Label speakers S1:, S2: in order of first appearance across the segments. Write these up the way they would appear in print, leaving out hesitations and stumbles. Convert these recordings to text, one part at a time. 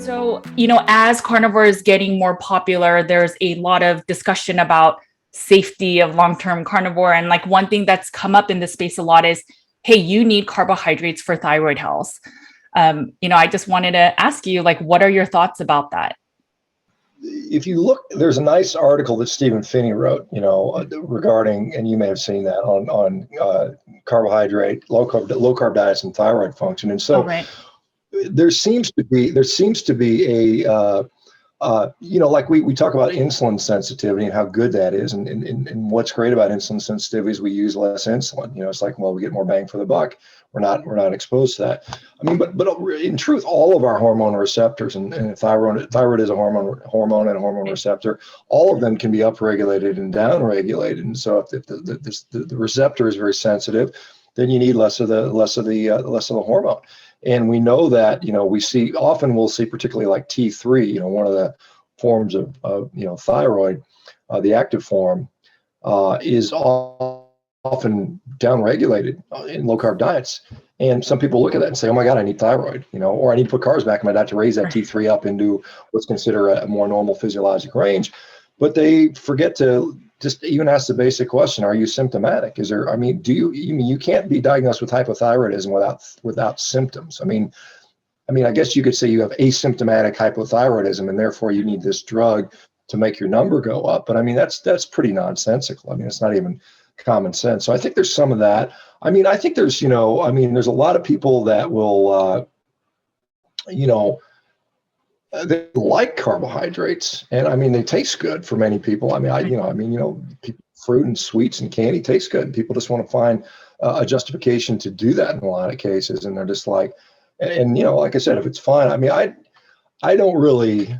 S1: So, as carnivore is getting more popular, there's a lot of discussion about safety of long-term carnivore. And like one thing that's come up in this space a lot is, hey, you need carbohydrates for thyroid health. I just wanted to ask you, like, what are your thoughts about that?
S2: If you look, there's a nice article that Stephen Finney wrote, regarding, and you may have seen that on carbohydrate, low carb diets and thyroid function. And
S1: All
S2: so
S1: right.
S2: there seems to be a like we talk about insulin sensitivity and how good that is, and what's great about insulin sensitivity is we use less insulin. It's like, well, we get more bang for the buck. We're not exposed to that. I mean, but in truth, all of our hormone receptors, and thyroid is a hormone and a hormone receptor. All of them can be upregulated and downregulated. And so if the receptor is very sensitive, then you need less of the hormone. And we know that, we'll see particularly like T3, one of the forms of thyroid, the active form, is often downregulated in low carb diets. And some people look at that and say, oh my God, I need thyroid, or I need to put carbs back in my diet to raise that T3 up into what's considered a more normal physiologic range. But they forget to just even ask the basic question: are you symptomatic? You can't be diagnosed with hypothyroidism without symptoms. I guess you could say you have asymptomatic hypothyroidism, and therefore you need this drug to make your number go up. But that's pretty nonsensical. It's not even common sense. So I think there's some of that. I think there's there's a lot of people that will they like carbohydrates, and they taste good for many people. Fruit and sweets and candy tastes good, and people just want to find a justification to do that in a lot of cases. And they're just like, and like I said, if it's fine, I don't really,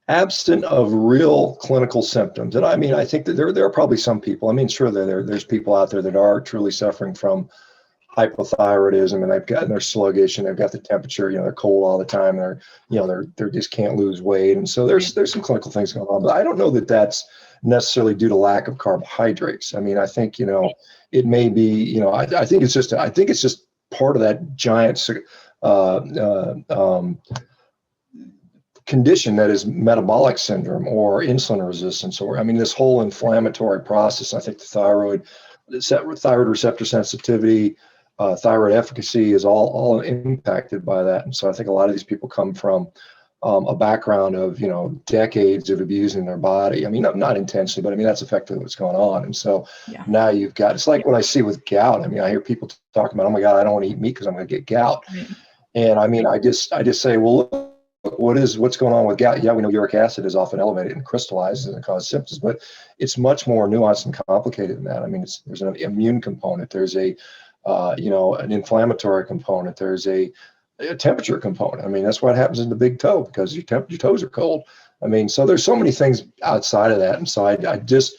S2: absent of real clinical symptoms. And I think that there are probably some people. Sure, there's people out there that are truly suffering from hypothyroidism, and they're sluggish, and they've got the temperature, they're cold all the time, they're just can't lose weight. And so there's some clinical things going on, but I don't know that that's necessarily due to lack of carbohydrates. I think, it may be, I think it's just part of that giant condition that is metabolic syndrome or insulin resistance, or this whole inflammatory process. I think the thyroid receptor sensitivity, thyroid efficacy is all impacted by that. And so I think a lot of these people come from a background of decades of abusing their body. Not intentionally, but that's effectively what's going on. And so now you've got, it's like what I see with gout. I hear people talking about, oh my God, I don't want to eat meat because I'm going to get gout. And I just say, well, look, what's going on with gout? Yeah, we know uric acid is often elevated and crystallizes and causes symptoms, but it's much more nuanced and complicated than that. There's an immune component. There's an inflammatory component. There's a temperature component. That's what happens in the big toe, because your toes are cold. So there's so many things outside of that. And so I just,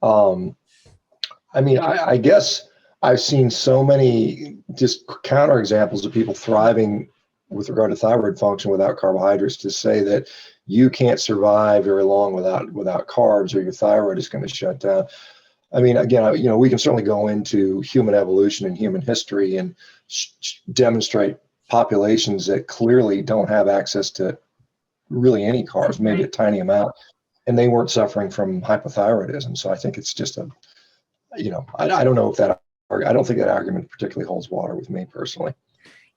S2: I guess I've seen so many just counterexamples of people thriving with regard to thyroid function without carbohydrates, to say that you can't survive very long without carbs, or your thyroid is going to shut down. Again, we can certainly go into human evolution and human history and demonstrate populations that clearly don't have access to really any carbs, maybe a tiny amount, and they weren't suffering from hypothyroidism. So I think it's just I don't know I don't think that argument particularly holds water with me personally.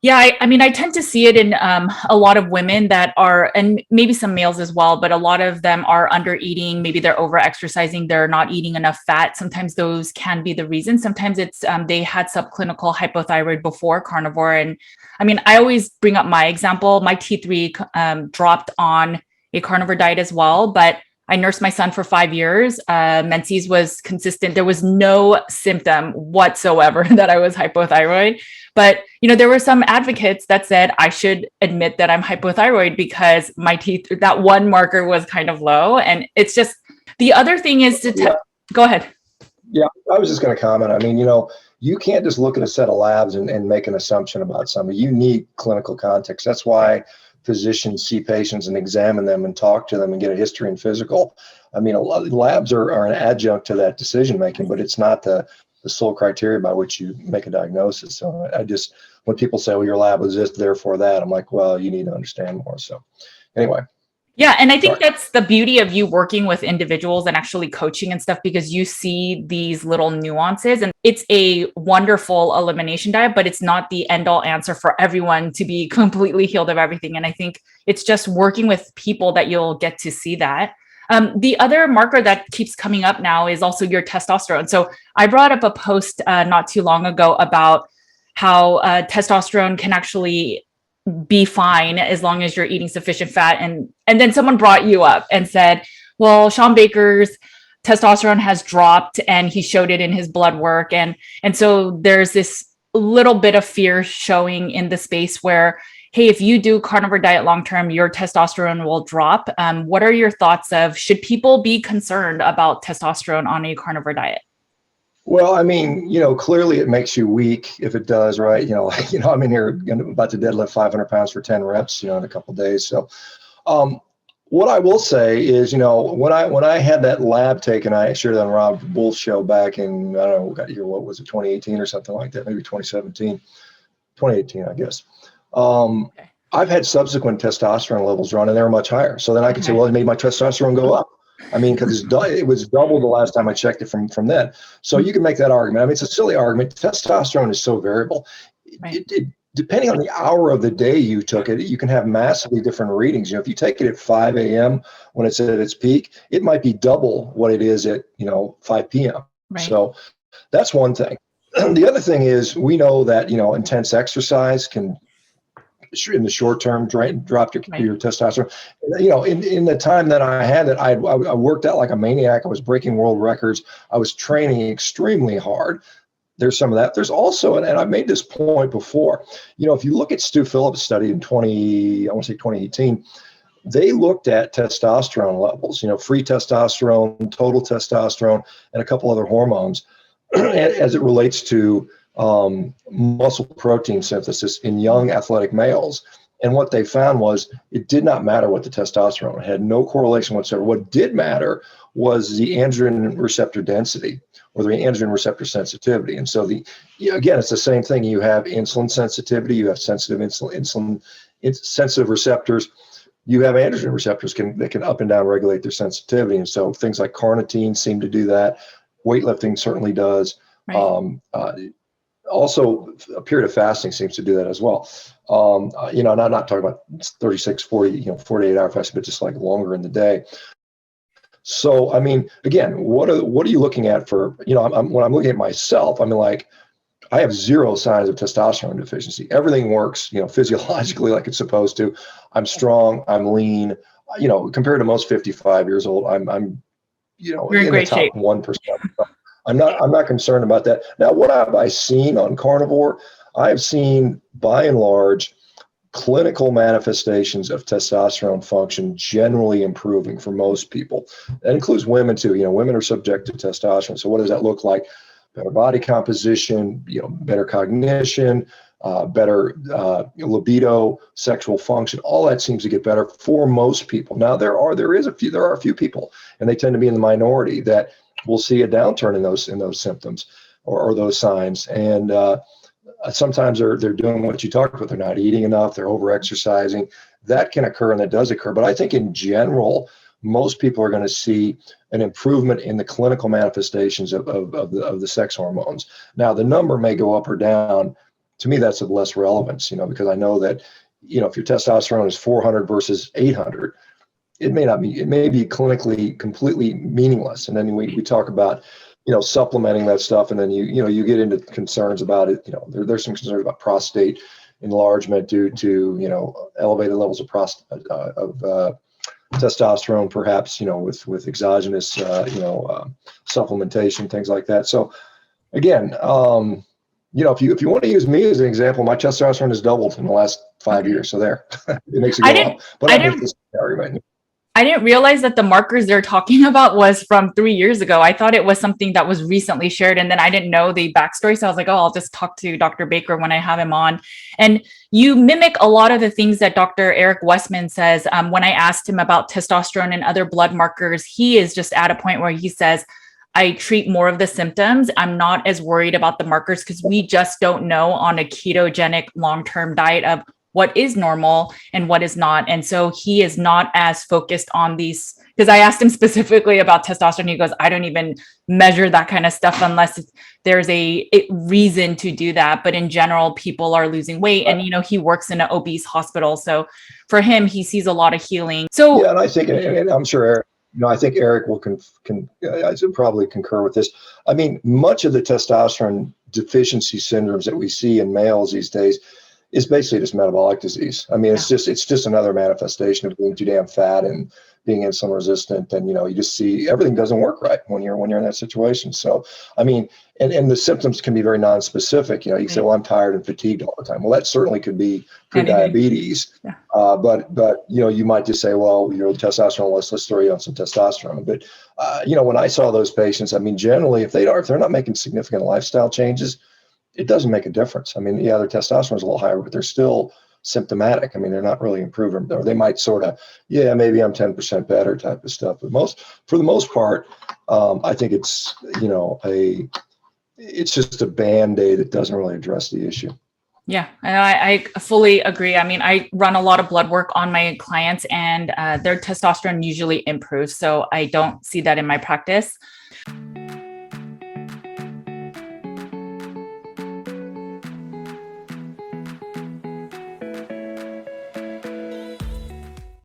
S1: Yeah, I tend to see it in a lot of women that are, and maybe some males as well, but a lot of them are under eating. Maybe they're over exercising. They're not eating enough fat. Sometimes those can be the reason. Sometimes it's they had subclinical hypothyroid before carnivore. And I always bring up my example. My T3 dropped on a carnivore diet as well, but I nursed my son for 5 years. Menses was consistent. There was no symptom whatsoever that I was hypothyroid. But, there were some advocates that said I should admit that I'm hypothyroid because my teeth, that one marker was kind of low. And it's just, the other thing is to go ahead.
S2: Yeah, I was just going to comment. You can't just look at a set of labs and make an assumption about somebody. You need clinical context. That's why physicians see patients and examine them and talk to them and get a history and physical. A lot of labs are an adjunct to that decision making, but it's not the the sole criteria by which you make a diagnosis. So I just, when people say, well, your lab was this, therefore that, I'm like, well, you need to understand more. So anyway.
S1: Yeah. And I think
S2: Sorry.
S1: that's the beauty of you working with individuals and actually coaching and stuff, because you see these little nuances, and it's a wonderful elimination diet, but it's not the end all answer for everyone to be completely healed of everything. And I think it's just working with people that you'll get to see that. The other marker that keeps coming up now is also your testosterone. So I brought up a post not too long ago about how testosterone can actually be fine as long as you're eating sufficient fat. And then someone brought you up and said, well, Shawn Baker's testosterone has dropped and he showed it in his blood work. And so there's this little bit of fear showing in the space where, hey, if you do carnivore diet long-term, your testosterone will drop. What are your thoughts of, should people be concerned about testosterone on a carnivore diet?
S2: Well, I mean, clearly it makes you weak if it does, right? I'm in here about to deadlift 500 pounds for 10 reps, in a couple of days. So, what I will say is, when I had that lab taken, I shared it on Rob Wolf's show back in, I don't know, got here, what was it, 2018 or something like that, maybe 2018, I guess.
S1: Okay.
S2: I've had subsequent testosterone levels run, and they were much higher. So then I could say, well, it made my testosterone go up. I mean, because it was double the last time I checked it from then. So you can make that argument. I mean, it's a silly argument. Testosterone is so variable.
S1: Right.
S2: Depending on the hour of the day you took it, you can have massively different readings. If you take it at 5 a.m. when it's at its peak, it might be double what it is at 5 p.m.
S1: Right.
S2: So that's one thing. The other thing is, we know that intense exercise can, in the short term, drop your testosterone. In the time that I had it, I worked out like a maniac. I was breaking world records. I was training extremely hard. There's some of that. There's also, and I've made this point before, if you look at Stu Phillips' study in 2018, they looked at testosterone levels, free testosterone, total testosterone, and a couple other hormones as it relates to muscle protein synthesis in young athletic males. And what they found was it did not matter what the testosterone had, no correlation whatsoever. What did matter was the androgen receptor density, or the androgen receptor sensitivity. And so again, it's the same thing. You have insulin sensitivity, you have sensitive insulin sensitive receptors. You have androgen receptors that can up and down regulate their sensitivity. And so things like carnitine seem to do that. Weightlifting certainly does. Right. Also, a period of fasting seems to do that as well. And I'm not talking about 36, 40, 48-hour fasting, but just like longer in the day. So, I mean, again, what are you looking at for, when I'm looking at myself, I mean, like, I have zero signs of testosterone deficiency. Everything works, physiologically like it's supposed to. I'm strong, I'm lean, compared to most 55 years old, I'm
S1: You're in
S2: the
S1: great
S2: top
S1: shape.
S2: 1%. I'm not concerned about that. Now, what have I seen on Carnivore? I've seen, by and large, clinical manifestations of testosterone function generally improving for most people. That includes women too. Women are subject to testosterone. So what does that look like? Better body composition, better cognition, better libido, sexual function. All that seems to get better for most people. Now, there are a few people, and they tend to be in the minority, that we'll see a downturn in those symptoms or those signs. And sometimes they're doing what you talked about. They're not eating enough. They're over-exercising. That can occur, and that does occur. But I think in general, most people are going to see an improvement in the clinical manifestations of the sex hormones. Now, the number may go up or down. To me, that's of less relevance, because I know that, if your testosterone is 400 versus 800, it may be clinically completely meaningless. And then we talk about, supplementing that stuff. And then you get into concerns about it. There's some concerns about prostate enlargement due to, elevated levels of testosterone, perhaps, with exogenous, supplementation, things like that. So again, if you want to use me as an example, my testosterone has doubled in the last 5 years. So there, it makes it go up. But
S1: I didn't realize that the markers they're talking about was from 3 years ago. I thought it was something that was recently shared, and then I didn't know the backstory. So I was like, oh, I'll just talk to Dr. Baker when I have him on. And you mimic a lot of the things that Dr. Eric Westman says. When I asked him about testosterone and other blood markers, he is just at a point where he says, I treat more of the symptoms. I'm not as worried about the markers because we just don't know on a ketogenic long-term diet of what is normal and what is not. And so he is not as focused on these, because I asked him specifically about testosterone. He goes, I don't even measure that kind of stuff unless there's a reason to do that. But in general, people are losing weight, and he works in an obese hospital. So for him, he sees a lot of healing. So
S2: yeah, and I think, and I'm sure Eric, I think Eric will probably concur with this. I mean, much of the testosterone deficiency syndromes that we see in males these days is basically just metabolic disease. I mean, it's just another manifestation of being too damn fat and being insulin resistant. And, you just see everything doesn't work right when you're in that situation. So, I mean, and the symptoms can be very non-specific. You say, well, I'm tired and fatigued all the time. Well, that certainly could be pre-diabetes. Yeah. But you might just say, well, testosterone, let's throw you on some testosterone. But, when I saw those patients, I mean, generally, if they're not making significant lifestyle changes, it doesn't make a difference. I mean, yeah, their testosterone is a little higher, but they're still symptomatic. I mean, they're not really improving, or they might sort of, yeah, maybe I'm 10% better type of stuff. But for the most part, I think it's, it's just a Band-Aid that doesn't really address the issue.
S1: Yeah, I fully agree. I mean, I run a lot of blood work on my clients, and their testosterone usually improves. So I don't see that in my practice.